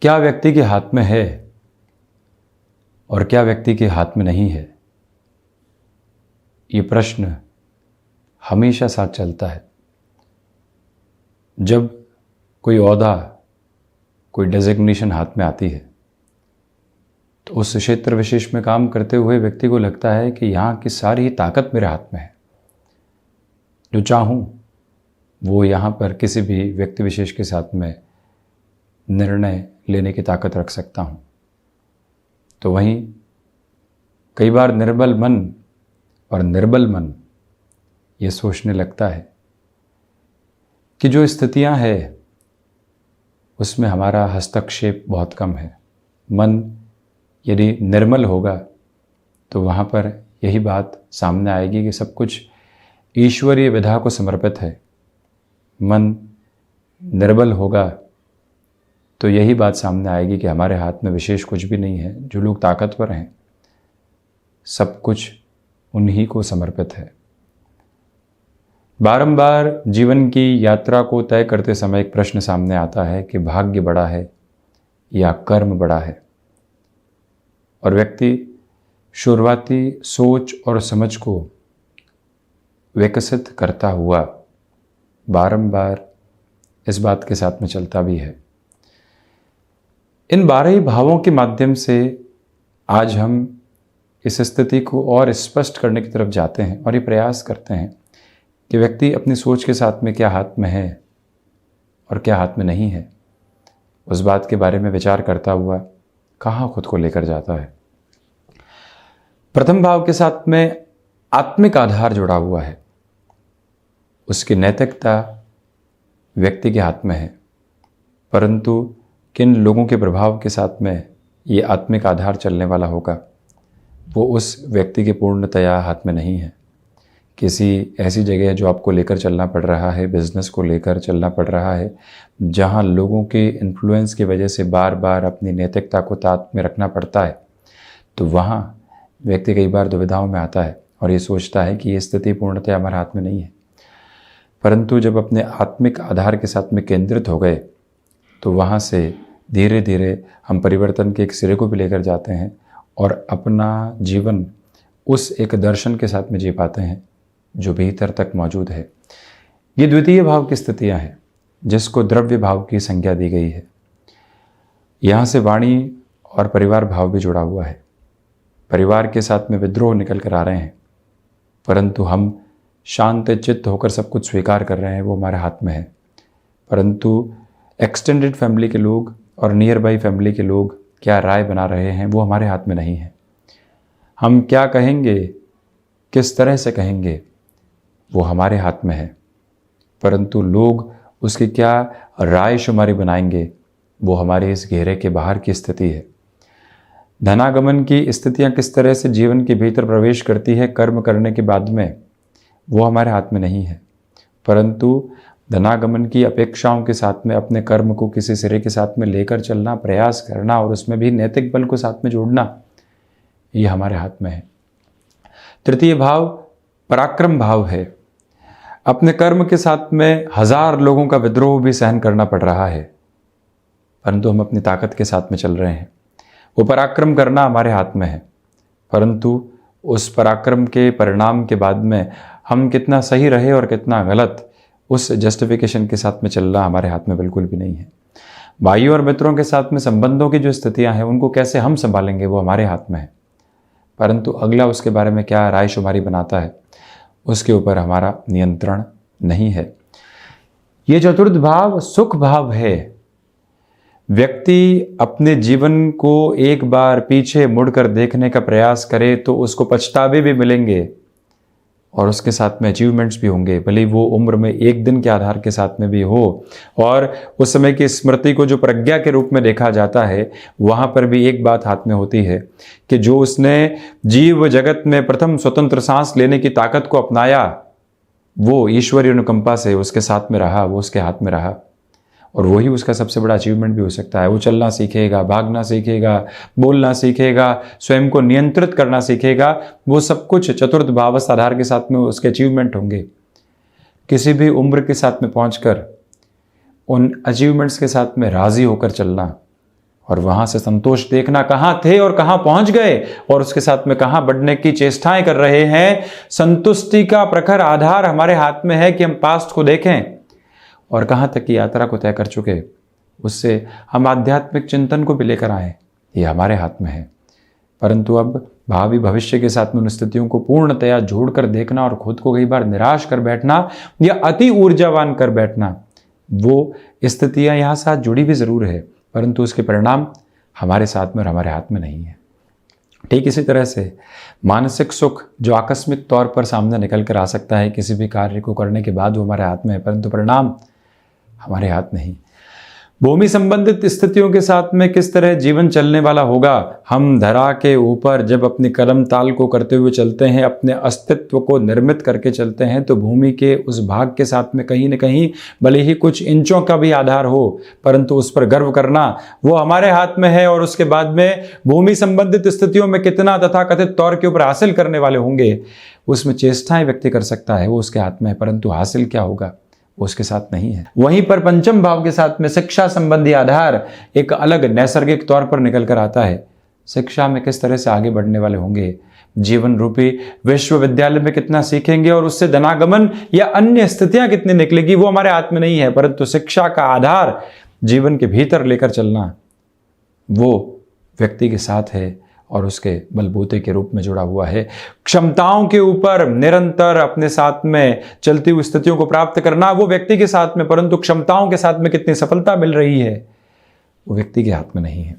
क्या व्यक्ति के हाथ में है और क्या व्यक्ति के हाथ में नहीं है, ये प्रश्न हमेशा साथ चलता है। जब कोई ओहदा, कोई डेजिग्नेशन हाथ में आती है तो उस क्षेत्र विशेष में काम करते हुए व्यक्ति को लगता है कि यहाँ की सारी ताकत मेरे हाथ में है, जो चाहूँ वो यहाँ पर किसी भी व्यक्ति विशेष के साथ में निर्णय लेने की ताकत रख सकता हूँ। तो वहीं कई बार निर्बल मन ये सोचने लगता है कि जो स्थितियाँ हैं उसमें हमारा हस्तक्षेप बहुत कम है। मन यदि निर्मल होगा तो वहाँ पर यही बात सामने आएगी कि सब कुछ ईश्वरीय विधा को समर्पित है। मन निर्बल होगा तो यही बात सामने आएगी कि हमारे हाथ में विशेष कुछ भी नहीं है। जो लोग ताकतवर हैं सब कुछ उन्हीं को समर्पित है। बारंबार जीवन की यात्रा को तय करते समय एक प्रश्न सामने आता है कि भाग्य बड़ा है या कर्म बड़ा है। और व्यक्ति शुरुआती सोच और समझ को विकसित करता हुआ बारंबार इस बात के साथ में चलता भी है। इन 12 भावों के माध्यम से आज हम इस स्थिति को और स्पष्ट करने की तरफ जाते हैं और ये प्रयास करते हैं कि व्यक्ति अपनी सोच के साथ में क्या हाथ में है और क्या हाथ में नहीं है, उस बात के बारे में विचार करता हुआ कहाँ खुद को लेकर जाता है। प्रथम भाव के साथ में आत्मिक आधार जुड़ा हुआ है। उसकी नैतिकता व्यक्ति के हाथ में है, परंतु किन लोगों के प्रभाव के साथ में ये आत्मिक आधार चलने वाला होगा वो उस व्यक्ति के पूर्णतया हाथ में नहीं है। किसी ऐसी जगह जो आपको लेकर चलना पड़ रहा है, बिजनेस को लेकर चलना पड़ रहा है, जहां लोगों के इन्फ्लुएंस की वजह से बार बार अपनी नैतिकता को ताक में रखना पड़ता है, तो वहां व्यक्ति कई बार दुविधाओं में आता है और ये सोचता है कि ये स्थिति पूर्णतया हमारे हाथ में नहीं है। परंतु जब अपने आत्मिक आधार के साथ में केंद्रित हो गए तो वहाँ से धीरे धीरे हम परिवर्तन के एक सिरे को भी लेकर जाते हैं और अपना जीवन उस एक दर्शन के साथ में जी पाते हैं जो भीतर तक मौजूद है। ये द्वितीय भाव की स्थितियाँ हैं जिसको द्रव्य भाव की संज्ञा दी गई है। यहाँ से वाणी और परिवार भाव भी जुड़ा हुआ है। परिवार के साथ में विद्रोह निकल कर आ रहे हैं, परंतु हम शांत चित्त होकर सब कुछ स्वीकार कर रहे हैं, वो हमारे हाथ में है। परंतु एक्सटेंडेड फैमिली के लोग और नियर बाई फैमिली के लोग क्या राय बना रहे हैं वो हमारे हाथ में नहीं है। हम क्या कहेंगे, किस तरह से कहेंगे, वो हमारे हाथ में है, परंतु लोग उसकी क्या राय शुमारी बनाएंगे वो हमारे इस घेरे के बाहर की स्थिति है। धनागमन की स्थितियां किस तरह से जीवन के भीतर प्रवेश करती है कर्म करने के बाद में, वो हमारे हाथ में नहीं है, परंतु धनागमन की अपेक्षाओं के साथ में अपने कर्म को किसी सिरे के साथ में लेकर चलना, प्रयास करना और उसमें भी नैतिक बल को साथ में जोड़ना, ये हमारे हाथ में है। तृतीय भाव पराक्रम भाव है। अपने कर्म के साथ में 1000 लोगों का विद्रोह भी सहन करना पड़ रहा है, परंतु हम अपनी ताकत के साथ में चल रहे हैं। वो पराक्रम करना हमारे हाथ में है, परंतु उस पराक्रम के परिणाम के बाद में हम कितना सही रहे और कितना गलत, उस जस्टिफिकेशन के साथ में चलना हमारे हाथ में बिल्कुल भी नहीं है। भाइयों और मित्रों के साथ में संबंधों की जो स्थितियां हैं उनको कैसे हम संभालेंगे वो हमारे हाथ में है, परंतु अगला उसके बारे में क्या राय शुमारी बनाता है उसके ऊपर हमारा नियंत्रण नहीं है। ये चतुर्थ भाव सुख भाव है। व्यक्ति अपने जीवन को एक बार पीछे मुड़कर देखने का प्रयास करे तो उसको पछतावे भी मिलेंगे और उसके साथ में अचीवमेंट्स भी होंगे, भले वो उम्र में एक दिन के आधार के साथ में भी हो। और उस समय की स्मृति को जो प्रज्ञा के रूप में देखा जाता है वहाँ पर भी एक बात हाथ में होती है कि जो उसने जीव जगत में प्रथम स्वतंत्र सांस लेने की ताकत को अपनाया वो ईश्वरीय अनुकंपा से उसके साथ में रहा, वो उसके हाथ में रहा, और वही उसका सबसे बड़ा अचीवमेंट भी हो सकता है। वो चलना सीखेगा, भागना सीखेगा, बोलना सीखेगा, स्वयं को नियंत्रित करना सीखेगा, वो सब कुछ चतुर्थ भावस्थ आधार के साथ में उसके अचीवमेंट होंगे। किसी भी उम्र के साथ में पहुंचकर उन अचीवमेंट्स के साथ में राजी होकर चलना, और वहां से संतोष देखना, कहां थे और कहां पहुंच गए और उसके साथ में कहां बढ़ने की चेष्टाएं कर रहे हैं। संतुष्टि का प्रखर आधार हमारे हाथ में है कि हम पास्ट को देखें और कहां तक की यात्रा को तय कर चुके, उससे हम आध्यात्मिक चिंतन को भी लेकर आए, ये हमारे हाथ में है। परंतु अब भावी भविष्य के साथ में उन स्थितियों को पूर्णतया जोड़कर देखना और खुद को कई बार निराश कर बैठना या अति ऊर्जावान कर बैठना, वो स्थितियां यहां साथ जुड़ी भी जरूर है, परंतु उसके परिणाम हमारे साथ में और हमारे हाथ में नहीं है। ठीक इसी तरह से मानसिक सुख जो आकस्मिक तौर पर सामने निकल कर आ सकता है किसी भी कार्य को करने के बाद, वो हमारे हाथ में है, परंतु परिणाम हमारे हाथ नहीं। भूमि संबंधित स्थितियों के साथ में किस तरह जीवन चलने वाला होगा। हम धरा के ऊपर जब अपनी कलम ताल को करते हुए चलते हैं, अपने अस्तित्व को निर्मित करके चलते हैं, तो भूमि के उस भाग के साथ में कहीं न कहीं भले ही कुछ इंचों का भी आधार हो, परंतु उस पर गर्व करना वो हमारे हाथ में है। और उसके बाद में भूमि संबंधित स्थितियों में कितना तथाकथित तौर के ऊपर हासिल करने वाले होंगे, उसमें चेष्टाएं व्यक्ति कर सकता है, वो उसके हाथ में है, परंतु हासिल क्या होगा उसके साथ नहीं है। वहीं पर पंचम भाव के साथ में शिक्षा संबंधी आधार एक अलग नैसर्गिक तौर पर निकल कर आता है। शिक्षा में किस तरह से आगे बढ़ने वाले होंगे, जीवन रूपी विश्वविद्यालय में कितना सीखेंगे और उससे धनागमन या अन्य स्थितियां कितनी निकलेगी, वो हमारे हाथ में नहीं है, परंतु शिक्षा का आधार जीवन के भीतर लेकर चलना वो व्यक्ति के साथ है और उसके बलबूते के रूप में जुड़ा हुआ है। क्षमताओं के ऊपर निरंतर अपने साथ में चलती हुई स्थितियों को प्राप्त करना वो व्यक्ति के साथ में, परंतु क्षमताओं के साथ में कितनी सफलता मिल रही है वो व्यक्ति के हाथ में नहीं है।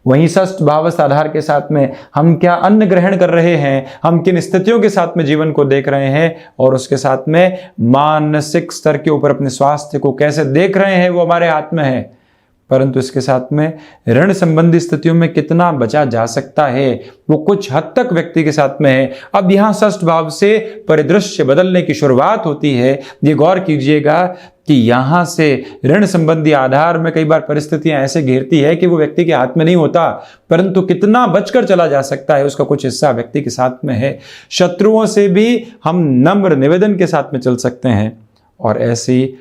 वहीं षष्ठ भावस्थ आधार के साथ में हम क्या अन्न ग्रहण कर रहे हैं, हम किन स्थितियों के साथ में जीवन को देख रहे हैं और उसके साथ में मानसिक स्तर के ऊपर अपने स्वास्थ्य को कैसे देख रहे हैं, वो हमारे हाथ में है। परंतु इसके साथ में ऋण संबंधी स्थितियों में कितना बचा जा सकता है वो कुछ हद तक व्यक्ति के साथ में है। अब यहां षष्ठ भाव से परिदृश्य बदलने की शुरुआत होती है। ये गौर कीजिएगा कि यहां से ऋण संबंधी आधार में कई बार परिस्थितियां ऐसे घेरती है कि वो व्यक्ति के हाथ में नहीं होता, परंतु कितना बचकर चला जा सकता है उसका कुछ हिस्सा व्यक्ति के साथ में है। शत्रुओं से भी हम नम्र निवेदन के साथ में चल सकते हैं और ऐसी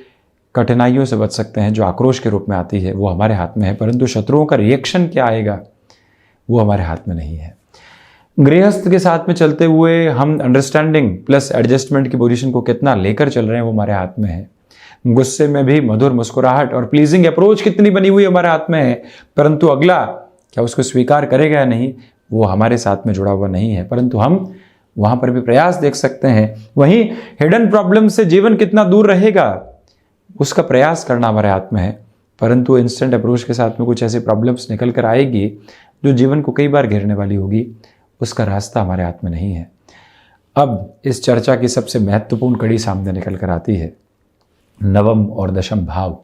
कठिनाइयों से बच सकते हैं जो आक्रोश के रूप में आती है, वो हमारे हाथ में है, परंतु शत्रुओं का रिएक्शन क्या आएगा वो हमारे हाथ में नहीं है। गृहस्थ के साथ में चलते हुए हम अंडरस्टैंडिंग प्लस एडजस्टमेंट की पोजीशन को कितना लेकर चल रहे हैं वो हमारे हाथ में है। गुस्से में भी मधुर मुस्कुराहट और प्लीजिंग अप्रोच कितनी बनी हुई हमारे हाथ में है, परंतु अगला क्या उसको स्वीकार करेगा या नहीं वो हमारे साथ में जुड़ा हुआ नहीं है, परंतु हम वहां पर भी प्रयास देख सकते हैं। वहीं हिडन प्रॉब्लम से जीवन कितना दूर रहेगा उसका प्रयास करना हमारे हाथ में है, परंतु इंस्टेंट अप्रोच के साथ में कुछ ऐसी प्रॉब्लम्स निकल कर आएगी जो जीवन को कई बार घेरने वाली होगी, उसका रास्ता हमारे हाथ में नहीं है। अब इस चर्चा की सबसे महत्वपूर्ण कड़ी सामने निकल कर आती है, नवम और दशम भाव।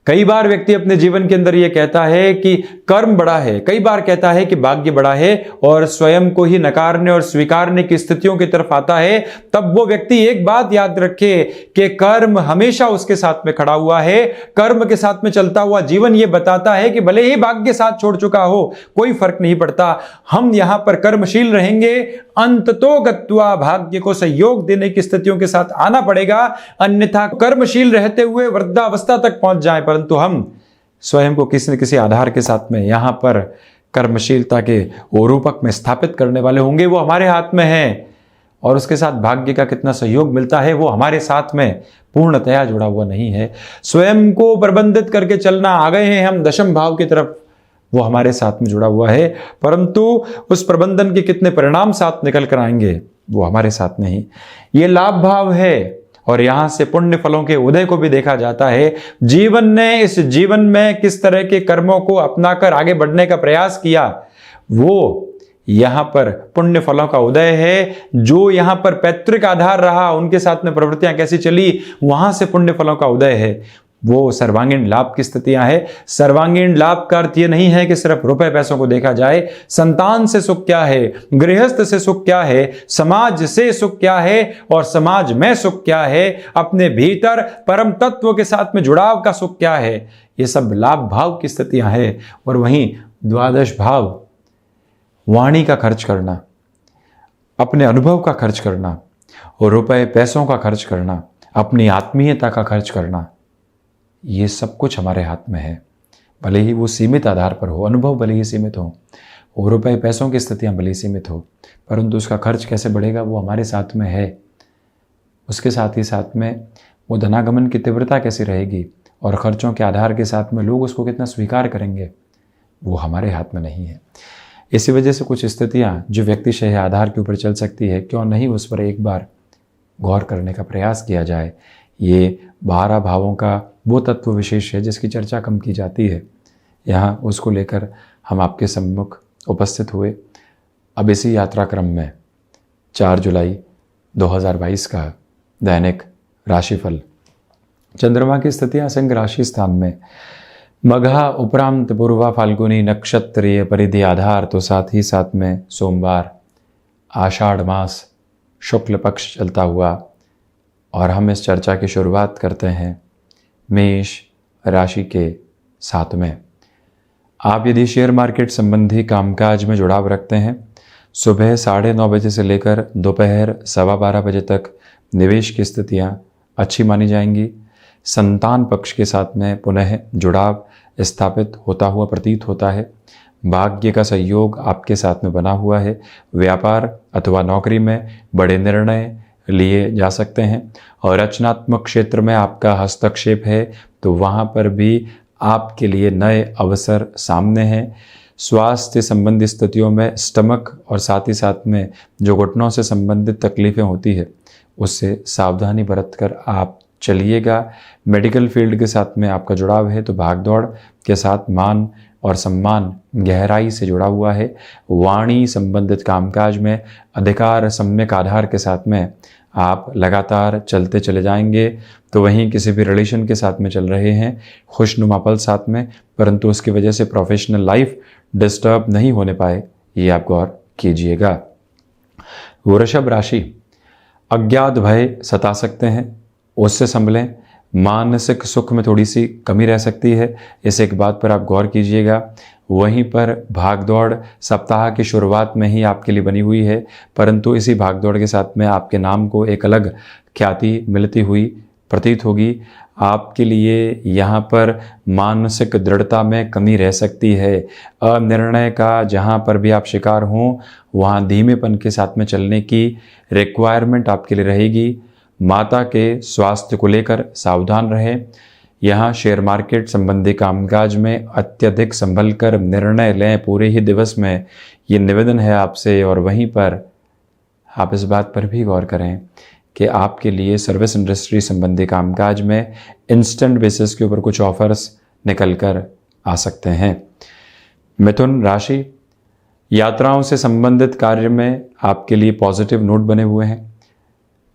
कई बार व्यक्ति अपने जीवन के अंदर यह कहता है कि कर्म बड़ा है, कई बार कहता है कि भाग्य बड़ा है और स्वयं को ही नकारने और स्वीकारने की स्थितियों की तरफ आता है। तब वो व्यक्ति एक बात याद रखे कि कर्म हमेशा उसके साथ में खड़ा हुआ है। कर्म के साथ में चलता हुआ जीवन ये बताता है कि भले ही भाग्य साथ छोड़ चुका हो कोई फर्क नहीं पड़ता, हम यहां पर कर्मशील रहेंगे, अंततो गत्वा भाग्य को सहयोग देने की स्थितियों के साथ आना पड़ेगा, अन्यथा कर्मशील रहते हुए वृद्धावस्था तक पहुंच जाए, परंतु हम स्वयं को किसी न किसी आधार के साथ में यहां पर कर्मशीलता के रूपक में स्थापित करने वाले होंगे, वो हमारे हाथ में है। और उसके साथ भाग्य का कितना सहयोग मिलता है वो हमारे साथ में पूर्णतया जुड़ा हुआ नहीं है। स्वयं को प्रबंधित करके चलना आ गए हैं हम दशम भाव की तरफ, वो हमारे साथ में जुड़ा हुआ है, परंतु उस प्रबंधन के कितने परिणाम साथ निकल कर आएंगे वो हमारे साथ नहीं। ये लाभ भाव है और यहां से पुण्य फलों के उदय को भी देखा जाता है। जीवन ने इस जीवन में किस तरह के कर्मों को अपनाकर आगे बढ़ने का प्रयास किया, वो यहां पर पुण्य फलों का उदय है। जो यहां पर पैतृक आधार रहा, उनके साथ में प्रवृत्तियां कैसी चली, वहां से पुण्य फलों का उदय है। वो सर्वांगीण लाभ की स्थितियां हैं। सर्वांगीण लाभ का अर्थ ये नहीं है कि सिर्फ रुपए पैसों को देखा जाए। संतान से सुख क्या है, गृहस्थ से सुख क्या है, समाज से सुख क्या है और समाज में सुख क्या है, अपने भीतर परम तत्व के साथ में जुड़ाव का सुख क्या है, ये सब लाभ भाव की स्थितियां हैं। और वहीं द्वादश भाव वाणी का खर्च करना, अपने अनुभव का खर्च करना और रुपए पैसों का खर्च करना, अपनी आत्मीयता का खर्च करना, ये सब कुछ हमारे हाथ में है। भले ही वो सीमित आधार पर हो, अनुभव भले ही सीमित हो, और रुपए पैसों की स्थितियाँ भले ही सीमित हो, परंतु उसका खर्च कैसे बढ़ेगा वो हमारे साथ में है। उसके साथ ही साथ में वो धनागमन की तीव्रता कैसी रहेगी और खर्चों के आधार के साथ में लोग उसको कितना स्वीकार करेंगे वो हमारे हाथ में नहीं है। इसी वजह से कुछ स्थितियाँ जो व्यक्तिशः आधार के ऊपर चल सकती है, क्यों नहीं उस पर एक बार गौर करने का प्रयास किया जाए। ये 12 भावों का वो तत्व विशेष है जिसकी चर्चा कम की जाती है। यहाँ उसको लेकर हम आपके सम्मुख उपस्थित हुए। अब इसी यात्रा क्रम में 4 जुलाई 2022 का दैनिक राशिफल। चंद्रमा की स्थितियाँ सिंह राशि स्थान में मघा उपरांत पूर्वा फाल्गुनी नक्षत्रीय परिधि आधार, तो साथ ही साथ में सोमवार आषाढ़ मास शुक्ल पक्ष चलता हुआ। और हम इस चर्चा की शुरुआत करते हैं मेष राशि के साथ में। आप यदि शेयर मार्केट संबंधी कामकाज में जुड़ाव रखते हैं, सुबह 9:30 बजे से लेकर दोपहर 12:15 बजे तक निवेश की स्थितियां अच्छी मानी जाएंगी। संतान पक्ष के साथ में पुनः जुड़ाव स्थापित होता हुआ प्रतीत होता है। भाग्य का सहयोग आपके साथ में बना हुआ है। व्यापार अथवा नौकरी में बड़े निर्णय लिए जा सकते हैं और रचनात्मक क्षेत्र में आपका हस्तक्षेप है तो वहाँ पर भी आपके लिए नए अवसर सामने हैं। स्वास्थ्य संबंधी स्थितियों में स्टमक और साथ ही साथ में जो घुटनों से संबंधित तकलीफ़ें होती है उससे सावधानी बरतकर आप चलिएगा। मेडिकल फील्ड के साथ में आपका जुड़ाव है तो भागदौड़ के साथ मान और सम्मान गहराई से जुड़ा हुआ है। वाणी संबंधित कामकाज में अधिकार सम्यक आधार के साथ में आप लगातार चलते चले जाएंगे। तो वहीं किसी भी रिलेशन के साथ में चल रहे हैं, खुशनुमा पल साथ में, परंतु उसकी वजह से प्रोफेशनल लाइफ डिस्टर्ब नहीं होने पाए, ये आप गौर कीजिएगा। वृषभ राशि, अज्ञात भय सता सकते हैं, उससे संभलें। मानसिक सुख में थोड़ी सी कमी रह सकती है, इस एक बात पर आप गौर कीजिएगा। वहीं पर भागदौड़ सप्ताह की शुरुआत में ही आपके लिए बनी हुई है, परंतु इसी भागदौड़ के साथ में आपके नाम को एक अलग ख्याति मिलती हुई प्रतीत होगी। आपके लिए यहाँ पर मानसिक दृढ़ता में कमी रह सकती है। अनिर्णय का जहाँ पर भी आप शिकार हों वहाँ धीमेपन के साथ में चलने की रिक्वायरमेंट आपके लिए रहेगी। माता के स्वास्थ्य को लेकर सावधान रहें। यहाँ शेयर मार्केट संबंधी कामकाज में अत्यधिक संभल कर निर्णय लें पूरे ही दिवस में, ये निवेदन है आपसे। और वहीं पर आप इस बात पर भी गौर करें कि आपके लिए सर्विस इंडस्ट्री संबंधी कामकाज में इंस्टेंट बेसिस के ऊपर कुछ ऑफर्स निकल कर आ सकते हैं। मिथुन राशि, यात्राओं से संबंधित कार्य में आपके लिए पॉजिटिव नोट बने हुए हैं।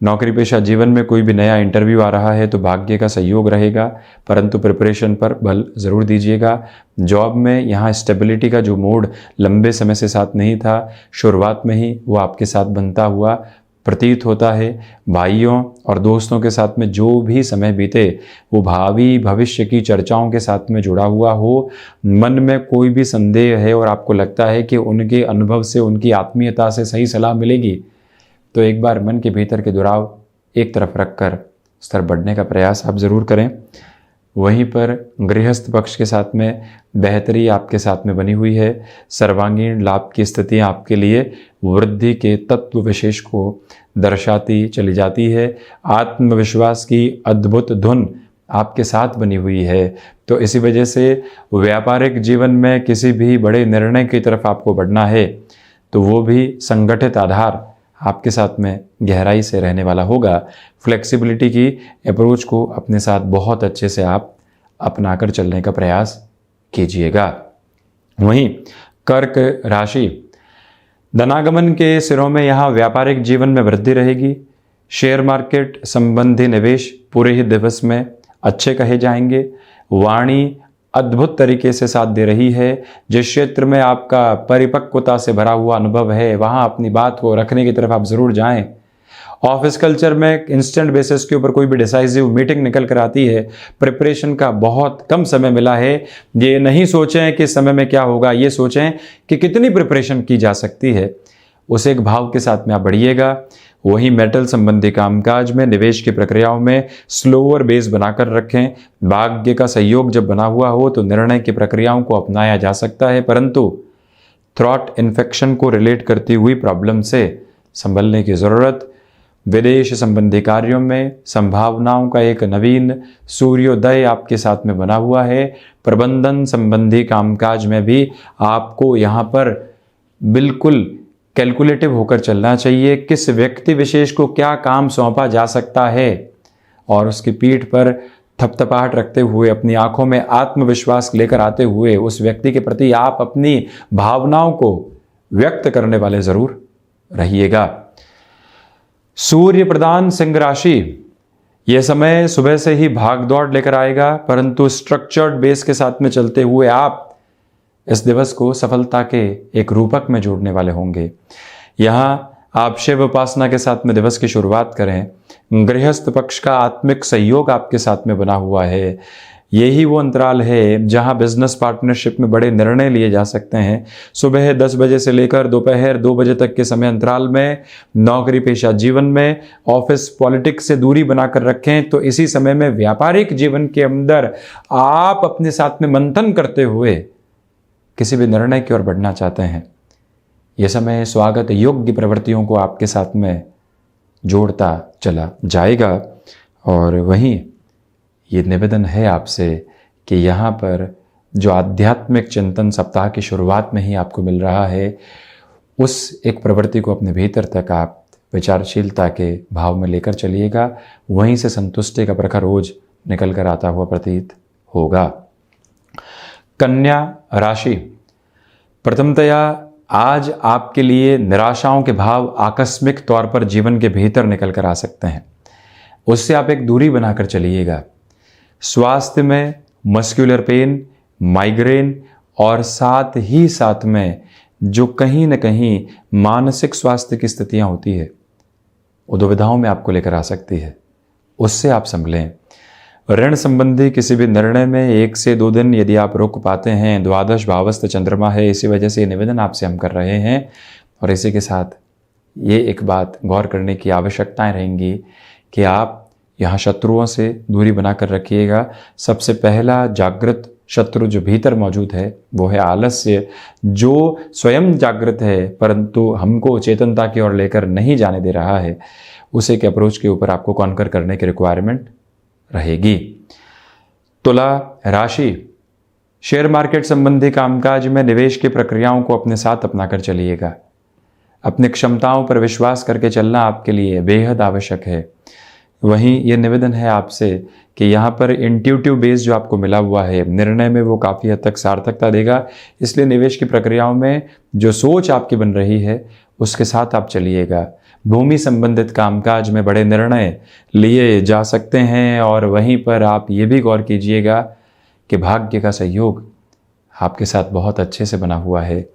नौकरी पेशा जीवन में कोई भी नया इंटरव्यू आ रहा है तो भाग्य का सहयोग रहेगा, परंतु प्रिपरेशन पर बल ज़रूर दीजिएगा। जॉब में यहाँ स्टेबिलिटी का जो मूड लंबे समय से साथ नहीं था, शुरुआत में ही वो आपके साथ बनता हुआ प्रतीत होता है। भाइयों और दोस्तों के साथ में जो भी समय बीते वो भावी भविष्य की चर्चाओं के साथ में जुड़ा हुआ हो। मन में कोई भी संदेह है और आपको लगता है कि उनके अनुभव से, उनकी आत्मीयता से सही सलाह मिलेगी, तो एक बार मन के भीतर के दुराव एक तरफ रखकर स्तर बढ़ने का प्रयास आप ज़रूर करें। वहीं पर गृहस्थ पक्ष के साथ में बेहतरी आपके साथ में बनी हुई है। सर्वांगीण लाभ की स्थितियाँ आपके लिए वृद्धि के तत्व विशेष को दर्शाती चली जाती है। आत्मविश्वास की अद्भुत धुन आपके साथ बनी हुई है। तो इसी वजह से व्यापारिक जीवन में किसी भी बड़े निर्णय की तरफ आपको बढ़ना है तो वो भी संगठित आधार आपके साथ में गहराई से रहने वाला होगा। फ्लेक्सिबिलिटी की अप्रोच को अपने साथ बहुत अच्छे से आप अपनाकर चलने का प्रयास कीजिएगा। वहीं कर्क राशि, धनागमन के सिरों में यहाँ व्यापारिक जीवन में वृद्धि रहेगी। शेयर मार्केट संबंधी निवेश पूरे ही दिवस में अच्छे कहे जाएंगे। वाणी अद्भुत तरीके से साथ दे रही है। जिस क्षेत्र में आपका परिपक्वता से भरा हुआ अनुभव है वहाँ अपनी बात को रखने की तरफ आप ज़रूर जाएं। ऑफिस कल्चर में इंस्टेंट बेसिस के ऊपर कोई भी डिसाइसिव मीटिंग निकल कर आती है, प्रिपरेशन का बहुत कम समय मिला है। ये नहीं सोचें कि समय में क्या होगा, ये सोचें कि कितनी प्रिपरेशन की जा सकती है। उस एक भाव के साथ में आप बढ़िएगा। वहीं मेटल संबंधी कामकाज में निवेश की प्रक्रियाओं में स्लोअर बेस बनाकर रखें। भाग्य का सहयोग जब बना हुआ हो तो निर्णय की प्रक्रियाओं को अपनाया जा सकता है, परंतु थ्रॉट इन्फेक्शन को रिलेट करती हुई प्रॉब्लम से संभलने की जरूरत। विदेश संबंधी कार्यों में संभावनाओं का एक नवीन सूर्योदय आपके साथ में बना हुआ है। प्रबंधन संबंधी कामकाज में भी आपको यहाँ पर बिल्कुल कैलकुलेटिव होकर चलना चाहिए। किस व्यक्ति विशेष को क्या काम सौंपा जा सकता है और उसकी पीठ पर थपथपाहट रखते हुए, अपनी आंखों में आत्मविश्वास लेकर आते हुए उस व्यक्ति के प्रति आप अपनी भावनाओं को व्यक्त करने वाले जरूर रहिएगा। सूर्य प्रधान सिंह राशि, यह समय सुबह से ही भाग दौड़ लेकर आएगा, परंतु स्ट्रक्चर्ड बेस के साथ में चलते हुए आप इस दिवस को सफलता के एक रूपक में जोड़ने वाले होंगे। यहाँ आप शिव उपासना के साथ में दिवस की शुरुआत करें। गृहस्थ पक्ष का आत्मिक सहयोग आपके साथ में बना हुआ है। यही वो अंतराल है जहां बिजनेस पार्टनरशिप में बड़े निर्णय लिए जा सकते हैं। सुबह 10 बजे से लेकर दोपहर 2 बजे तक के समय अंतराल में नौकरी पेशा जीवन में, ऑफिस पॉलिटिक्स से दूरी बनाकर रखें, तो इसी समय में व्यापारिक जीवन के अंदर आप अपने साथ में मंथन करते हुए किसी भी निर्णय की ओर बढ़ना चाहते हैं। यह समय स्वागत योग्य प्रवृत्तियों को आपके साथ में जोड़ता चला जाएगा। और वहीं ये निवेदन है आपसे कि यहाँ पर जो आध्यात्मिक चिंतन सप्ताह की शुरुआत में ही आपको मिल रहा है, उस एक प्रवृत्ति को अपने भीतर तक आप विचारशीलता के भाव में लेकर चलिएगा। वहीं से संतुष्टि का प्रखर रोज निकल कर आता हुआ प्रतीत होगा। कन्या राशि, प्रथमतया आज आपके लिए निराशाओं के भाव आकस्मिक तौर पर जीवन के भीतर निकल कर आ सकते हैं। उससे आप एक दूरी बनाकर चलिएगा। स्वास्थ्य में मस्कुलर पेन, माइग्रेन और साथ ही साथ में जो कहीं न कहीं मानसिक स्वास्थ्य की स्थितियां होती है, वो दुविधाओं में आपको लेकर आ सकती है। उससे आप संभलें। ऋण संबंधी किसी भी निर्णय में 1 से 2 दिन यदि आप रोक पाते हैं, द्वादश भावस्थ चंद्रमा है, इसी वजह से ये निवेदन आपसे हम कर रहे हैं। और इसी के साथ ये एक बात गौर करने की आवश्यकताएं रहेंगी कि आप यहाँ शत्रुओं से दूरी बनाकर रखिएगा। सबसे पहला जागृत शत्रु जो भीतर मौजूद है वो है आलस्य, जो स्वयं जागृत है परंतु हमको चेतनता की ओर लेकर नहीं जाने दे रहा है। उसे के अप्रोच के ऊपर आपको कॉन्कर करने की रिक्वायरमेंट रहेगी। तुला राशि, शेयर मार्केट संबंधी कामकाज में निवेश की प्रक्रियाओं को अपने साथ अपनाकर चलिएगा। अपनी क्षमताओं पर विश्वास करके चलना आपके लिए बेहद आवश्यक है। वहीं ये निवेदन है आपसे कि यहाँ पर इंट्यूटिव बेस जो आपको मिला हुआ है निर्णय में, वो काफ़ी हद तक सार्थकता देगा। इसलिए निवेश की प्रक्रियाओं में जो सोच आपकी बन रही है उसके साथ आप चलिएगा। भूमि संबंधित कामकाज में बड़े निर्णय लिए जा सकते हैं। और वहीं पर आप ये भी गौर कीजिएगा कि भाग्य का सहयोग आपके साथ बहुत अच्छे से बना हुआ है।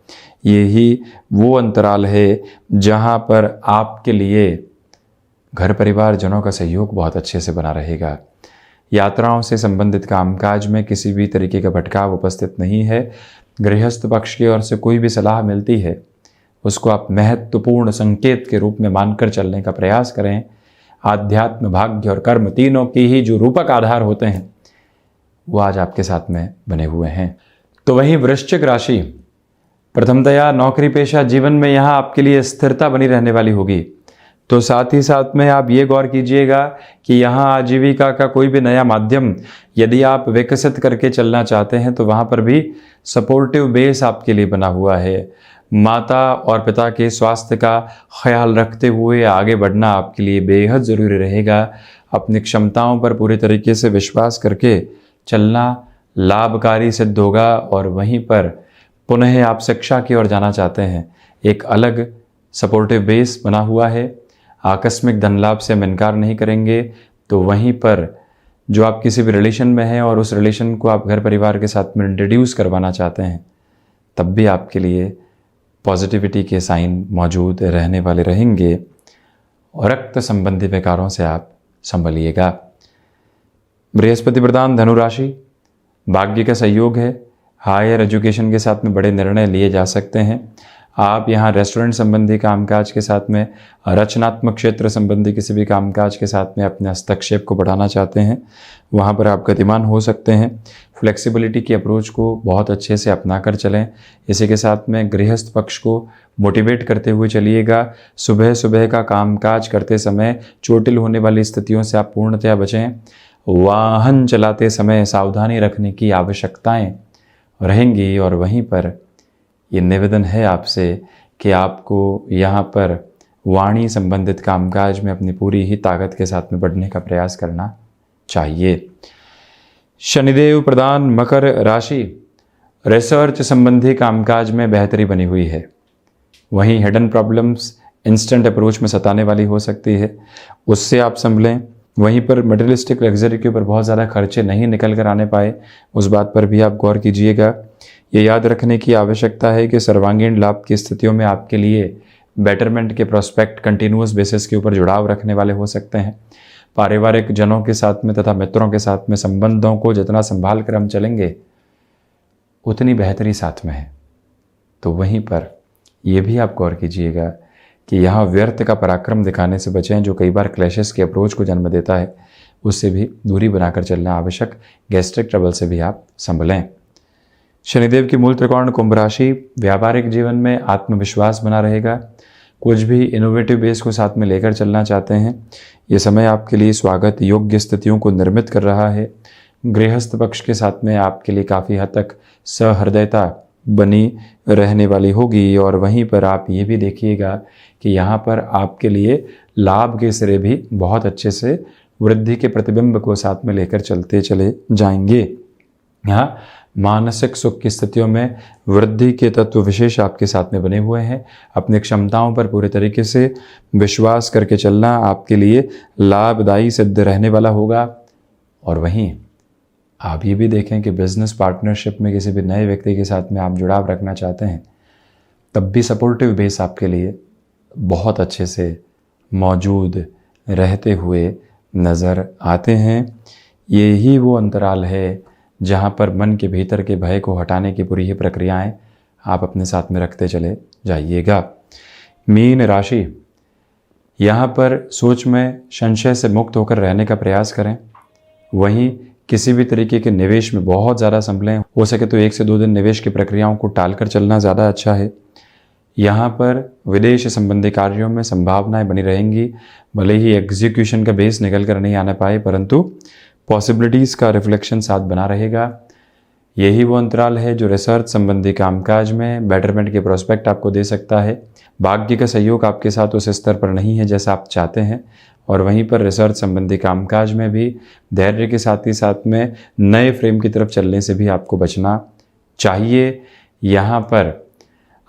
यही वो अंतराल है जहाँ पर आपके लिए घर परिवार जनों का सहयोग बहुत अच्छे से बना रहेगा। यात्राओं से संबंधित कामकाज में किसी भी तरीके का भटकाव उपस्थित नहीं है। गृहस्थ पक्ष की ओर से कोई भी सलाह मिलती है उसको आप महत्वपूर्ण संकेत के रूप में मानकर चलने का प्रयास करें। आध्यात्म, भाग्य और कर्म तीनों की ही जो रूपक आधार होते हैं वो आज आपके साथ में बने हुए हैं। तो वहीं वृश्चिक राशि, प्रथमतया नौकरी पेशा जीवन में यहाँ आपके लिए स्थिरता बनी रहने वाली होगी। तो साथ ही साथ में आप ये गौर कीजिएगा कि यहाँ आजीविका का कोई भी नया माध्यम यदि आप विकसित करके चलना चाहते हैं तो वहाँ पर भी सपोर्टिव बेस आपके लिए बना हुआ है। माता और पिता के स्वास्थ्य का ख्याल रखते हुए आगे बढ़ना आपके लिए बेहद ज़रूरी रहेगा। अपनी क्षमताओं पर पूरी तरीके से विश्वास करके चलना लाभकारी सिद्ध होगा। और वहीं पर पुनः आप शिक्षा की ओर जाना चाहते हैं, एक अलग सपोर्टिव बेस बना हुआ है। आकस्मिक धन लाभ से हम इनकार नहीं करेंगे। तो वहीं पर जो आप किसी भी रिलेशन में हैं और उस रिलेशन को आप घर परिवार के साथ में इंट्रोड्यूस करवाना चाहते हैं, तब भी आपके लिए पॉजिटिविटी के साइन मौजूद रहने वाले रहेंगे। और रक्त संबंधी विकारों से आप संभलिएगा। बृहस्पति प्रधान धनु राशि, भाग्य का सहयोग है। हायर एजुकेशन के साथ में बड़े निर्णय लिए जा सकते हैं। आप यहाँ रेस्टोरेंट संबंधी कामकाज के साथ में, रचनात्मक क्षेत्र संबंधी किसी भी कामकाज के साथ में अपने हस्तक्षेप को बढ़ाना चाहते हैं, वहाँ पर आप गतिमान हो सकते हैं। फ्लेक्सिबिलिटी की अप्रोच को बहुत अच्छे से अपना कर चलें। इसी के साथ में गृहस्थ पक्ष को मोटिवेट करते हुए चलिएगा। सुबह सुबह का कामकाज करते समय चोटिल होने वाली स्थितियों से आप पूर्णतया बचें। वाहन चलाते समय सावधानी रखने की आवश्यकताएं रहेंगी। और वहीं पर ये निवेदन है आपसे कि आपको यहाँ पर वाणी संबंधित कामकाज में अपनी पूरी ही ताकत के साथ में बढ़ने का प्रयास करना चाहिए। शनिदेव प्रदान मकर राशि, रिसर्च संबंधी कामकाज में बेहतरी बनी हुई है। वहीं हिडन प्रॉब्लम्स इंस्टेंट अप्रोच में सताने वाली हो सकती है, उससे आप संभलें। वहीं पर मटेरियलिस्टिक लग्जरी के ऊपर बहुत ज़्यादा खर्चे नहीं निकल कर आने पाए, उस बात पर भी आप गौर कीजिएगा। ये याद रखने की आवश्यकता है कि सर्वांगीण लाभ की स्थितियों में आपके लिए बेटरमेंट के प्रोस्पेक्ट कंटिन्यूअस बेसिस के ऊपर जुड़ाव रखने वाले हो सकते हैं। पारिवारिक जनों के साथ में तथा मित्रों के साथ में संबंधों को जितना संभाल कर हम चलेंगे उतनी बेहतरी साथ में है। तो वहीं पर यह भी आप गौर कीजिएगा कि यहाँ व्यर्थ का पराक्रम दिखाने से बचें, जो कई बार क्लैशेस के अप्रोच को जन्म देता है, उससे भी दूरी बनाकर चलना आवश्यक। गैस्ट्रिक ट्रबल से भी आप संभलें। शनिदेव की मूल त्रिकोण कुंभ राशि, व्यापारिक जीवन में आत्मविश्वास बना रहेगा। कुछ भी इनोवेटिव बेस को साथ में लेकर चलना चाहते हैं, ये समय आपके लिए स्वागत योग्य स्थितियों को निर्मित कर रहा है। गृहस्थ पक्ष के साथ में आपके लिए काफ़ी हद तक सहृदयता बनी रहने वाली होगी। और वहीं पर आप ये भी देखिएगा कि यहाँ पर आपके लिए लाभ के सिरे भी बहुत अच्छे से वृद्धि के प्रतिबिंब को साथ में लेकर चलते चले जाएंगे। यहाँ मानसिक सुख की स्थितियों में वृद्धि के तत्व विशेष आपके साथ में बने हुए हैं। अपनी क्षमताओं पर पूरे तरीके से विश्वास करके चलना आपके लिए लाभदायी सिद्ध रहने वाला होगा। और वहीं आप ये भी देखें कि बिजनेस पार्टनरशिप में किसी भी नए व्यक्ति के साथ में आप जुड़ाव रखना चाहते हैं, तब भी सपोर्टिव बेस आपके लिए बहुत अच्छे से मौजूद रहते हुए नज़र आते हैं। यही वो अंतराल है जहाँ पर मन के भीतर के भय को हटाने की पूरी ही प्रक्रियाएं आप अपने साथ में रखते चले जाइएगा। मीन राशि, यहाँ पर सोच में संशय से मुक्त होकर रहने का प्रयास करें। वहीं किसी भी तरीके के निवेश में बहुत ज़्यादा संभलें। हो सके तो 1 से 2 दिन निवेश की प्रक्रियाओं को टालकर चलना ज़्यादा अच्छा है। यहाँ पर विदेश संबंधी कार्यों में संभावनाएं बनी रहेंगी। भले ही एग्जीक्यूशन का बेस निकल कर नहीं आने पाए, परंतु पॉसिबिलिटीज़ का रिफ्लेक्शन साथ बना रहेगा। यही वो अंतराल है जो रिसर्च संबंधी कामकाज में बेटरमेंट के प्रोस्पेक्ट आपको दे सकता है। भाग्य का सहयोग आपके साथ उस स्तर पर नहीं है जैसा आप चाहते हैं। और वहीं पर रिसर्च संबंधी कामकाज में भी धैर्य के साथ ही साथ में नए फ्रेम की तरफ चलने से भी आपको बचना चाहिए। यहाँ पर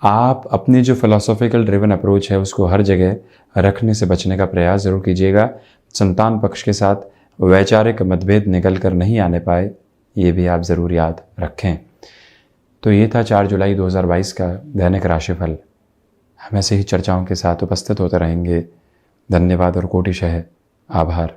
आप अपनी जो फिलोसॉफिकल ड्रिवन अप्रोच है उसको हर जगह रखने से बचने का प्रयास ज़रूर कीजिएगा। संतान पक्ष के साथ वैचारिक मतभेद निकल कर नहीं आने पाए, ये भी आप ज़रूर याद रखें। तो ये था 4 जुलाई 2022 का दैनिक राशिफल। हम ऐसे ही चर्चाओं के साथ उपस्थित होते रहेंगे। धन्यवाद और कोटिशः आभार।